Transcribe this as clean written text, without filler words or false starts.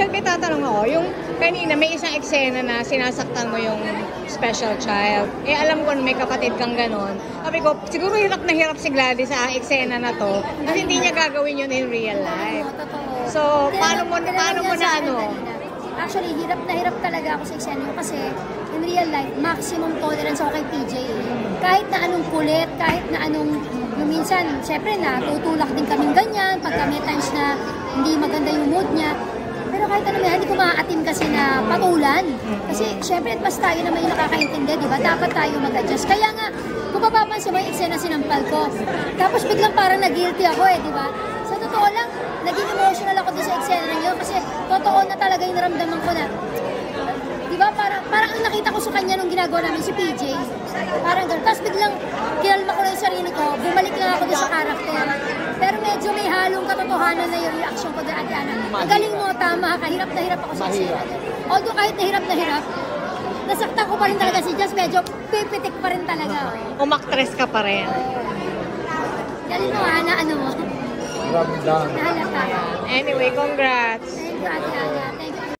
may tatanong ako. Yung kanina, may isang eksena na sinasaktan mo yung special child. Eh, alam ko na may kapatid kang ganon. Sabi ko, siguro hirap na hirap si Gladys sa eksena na to. Kasi hindi niya gagawin yun in real life. So, paano mo na ano? Actually, hirap na hirap talaga ako sa eksena yun kasi in real life, maximum tolerance ako kay PJ. Kahit na anong kulit, kahit na anong yung minsan, syempre na tutulak din kaming ganyan, pagka may times na hindi maganda yung mood niya. Pero kahit ano, hindi ko maaatim kasi na patulan. Kasi syempre, mas tayo naman yung nakakaintindi, di ba? Dapat tayo mag-adjust. Kaya nga, kung papapansin mo yung eksena sinampal ko, tapos biglang parang na-guilty ako di ba? Sa totoo lang, naging emotional ako doon sa eksena na yun kasi totoo na talaga yung naramdaman ko na, di ba? Parang ang nakita ko sa kanya nung ginagawa namin si PJ. Parang gano'n. Tapos biglang kinalma ko na yung sarili ko, bumalik lang ako doon sa karakter. Pero medyo may halong katotohanan na yung reaction ko doon, Adriana. Ang galing mo, tama ka, hirap na hirap ako sa eksena. Although kahit na hirap, nasaktan ko pa rin talaga si Jazz, medyo pipitik pa rin talaga. Umaktres ka pa rin. Galing mo, na ano mo. Ramdam. Nahalata. Anyway, congrats. Thank you, Adriana. Thank you.